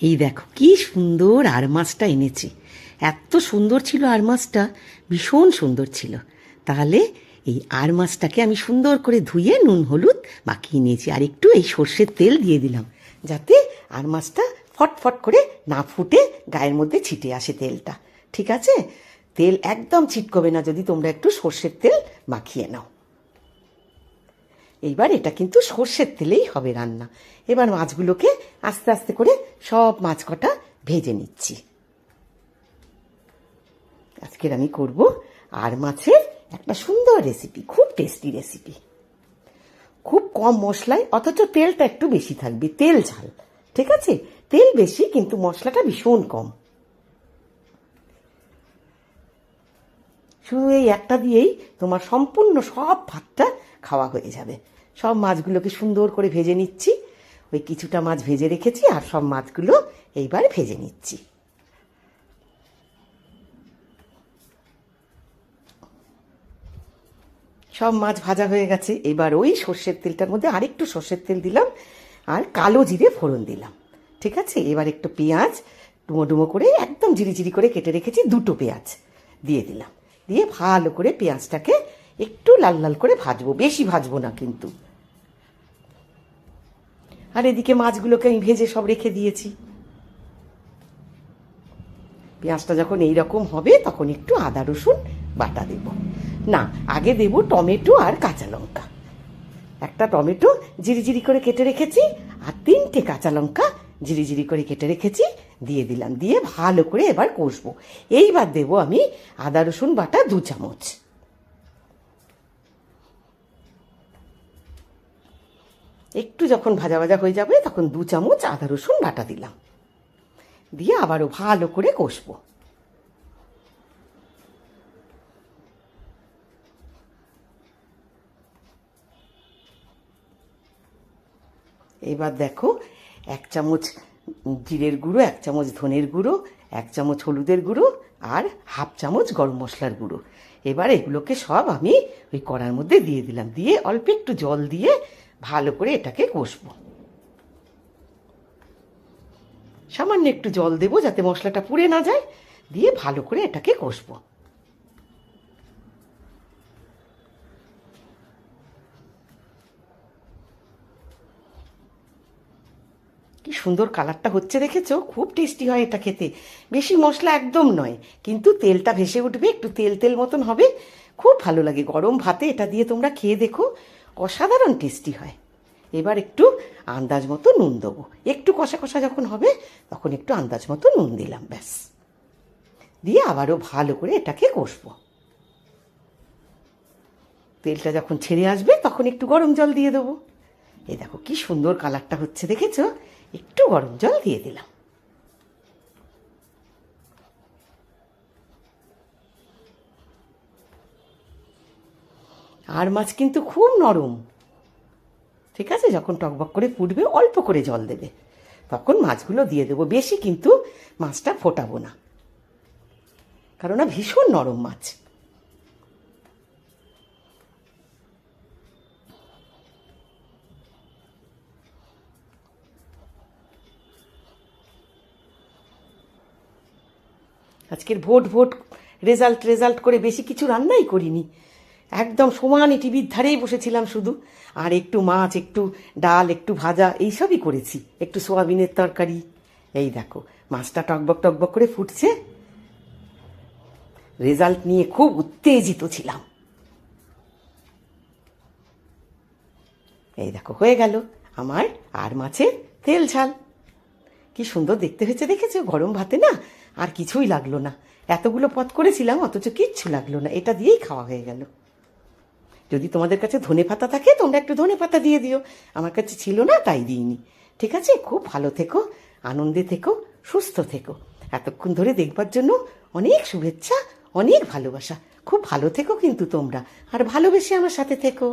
এই দেখো কি সুন্দর আর মাছটা এনেছি। এত সুন্দর ছিল আর মাছটা, ভীষণ সুন্দর ছিল। তাহলে এই আর মাছটাকে আমি সুন্দর করে ধুয়ে নুন হলুদ মাখিয়ে নিয়েছি, আর একটু এই সর্ষের তেল দিয়ে দিলাম, যাতে আর মাছটা ফটফট করে না ফুটে গায়ের মধ্যে ছিটে আসে তেলটা। ঠিক আছে, তেল একদম ছিটকবে না যদি তোমরা একটু সর্ষের তেল মাখিয়ে নাও। এইবার এটা কিন্তু সর্ষের তেলেই হবে রান্না। এবার মাছগুলোকে আস্তে আস্তে করে সব মাছ কটা ভেজে নিচ্ছি। আজকের আমি করব আর মাছের একটা সুন্দর রেসিপি, খুব টেস্টি রেসিপি, খুব কম মশলায়, অথচ তেলটা একটু বেশি থাকবে, তেল ঝাল। ঠিক আছে, তেল বেশি কিন্তু মশলাটা ভীষণ কম। শুধু এই একটা দিয়েই তোমার সম্পূর্ণ সব ভাতটা খাওয়া হয়ে যাবে। সব মাছগুলোকে সুন্দর করে ভেজে নিচ্ছি। ওই কিছুটা মাছ ভেজে রেখেছি, আর সব মাছগুলো এইবার ভেজে নিচ্ছি। সব মাছ ভাজা হয়ে গেছে। এবার ওই সর্ষের তেলটার মধ্যে আরেকটু সর্ষের তেল দিলাম, আর কালো জিরে ফোড়ন দিলাম। ঠিক আছে, এবার একটু পেঁয়াজ ডুমো ডুমো করে একদম ঝিরিঝিরি করে কেটে রেখেছি, দুটো পেঁয়াজ দিয়ে দিলাম। দিয়ে ভালো করে পেঁয়াজটাকে একটু লাল লাল করে ভাজবো, বেশি ভাজবো না কিন্তু। আর এদিকে মাছগুলোকে আমি ভেজে সব রেখে দিয়েছি। পেঁয়াজটা যখন এইরকম হবে তখন একটু আদা রসুন বাটা দেব। না, আগে দেব টমেটো আর কাঁচা লঙ্কা। একটা টমেটো জিরিজিরি করে কেটে রেখেছি, আর 3টে কাঁচা লঙ্কা জিরিজিরি করে কেটে রেখেছি, দিয়ে দিলাম। দিয়ে ভালো করে এবার কষবো। এইবার দেব আমি আদা রসুন বাটা 2 চামচ। একটু যখন ভাজা ভাজা হয়ে যাবে তখন 2 চামচ আদা রসুন বাটা দিলাম। দিয়ে আবারও ভালো করে কষবো। এবার দেখো, 1 চামচ জিরের গুঁড়ো, 1 চামচ ধনের গুঁড়ো, 1 চামচ হলুদের গুঁড়ো, আর হাফ চামচ গরম মশলার গুঁড়ো। এবার এগুলোকে সব আমি ওই কড়ার মধ্যে দিয়ে দিলাম। দিয়ে অল্প একটু জল দিয়ে ভালো করে এটাকে কষবো। সামান্য একটু জল দেবো যাতে মশলাটা পুড়ে না যায়। দিয়ে ভালো করে এটাকে কষবো। কি সুন্দর কালারটা হচ্ছে দেখেছো? খুব টেস্টি হয় এটা খেতে। বেশি মশলা একদম নয়, কিন্তু তেলটা ভেসে উঠবে, একটু তেল তেল মতন হবে, খুব ভালো লাগে। গরম ভাতে এটা দিয়ে তোমরা খেয়ে দেখো, অসাধারণ টেস্টি হয়। এবার একটু আন্দাজ মতো নুন দেবো। একটু কষা কষা যখন হবে তখন একটু আন্দাজ মতো নুন দিলাম, ব্যাস। দিয়ে আবারও ভালো করে এটাকে কষবো। তেলটা যখন ছেড়ে আসবে তখন একটু গরম জল দিয়ে দেবো। এই দেখো কি সুন্দর কালারটা হচ্ছে দেখেছো? একটু গরম জল দিয়ে দিলাম। আর মাছ কিন্তু খুব নরম। ঠিক আছে, যখন টকবক করে ফুটবে অল্প করে জল দেবে, তখন মাছগুলো দিয়ে দেবো। বেশি কিন্তু মাছটা ফোটাবো না, কারণ ভীষণ নরম মাছ। আজকের ভোট ভোট রেজাল্ট রেজাল্ট করে বেশি কিছু রান্নাই করিনি। একদম সমানে টিভির ধারেই বসেছিলাম শুধু, আর একটু মাছ, একটু ডাল, একটু ভাজা, এইসবই করেছি, একটু সোয়াবিনের তরকারি। এই দেখো মাছটা টকবক টকবক করে ফুটছে। রেজাল্ট নিয়ে খুব উত্তেজিত ছিলাম। এই দেখো হয়ে গেল আমার আর মাছের তেল ঝাল। কি সুন্দর দেখতে হয়েছে দেখেছো? গরম ভাতে না আর কিছুই লাগলো না। এতগুলো পদ করেছিলাম অথচ কিচ্ছু লাগলো না, এটা দিয়েই খাওয়া হয়ে গেল। যদি তোমাদের কাছে ধনে পাতা থাকে তোমরা একটু ধনে পাতা দিয়ে দিও, আমার কাছে ছিল না তাই দিইনি। ঠিক আছে, খুব ভালো থেকো, আনন্দে থেকো, সুস্থ থেকো। এতক্ষণ ধরে দেখবার জন্য অনেক শুভেচ্ছা, অনেক ভালোবাসা। খুব ভালো থেকো কিন্তু তোমরা, আর ভালোবেসে আমার সাথে থেকো।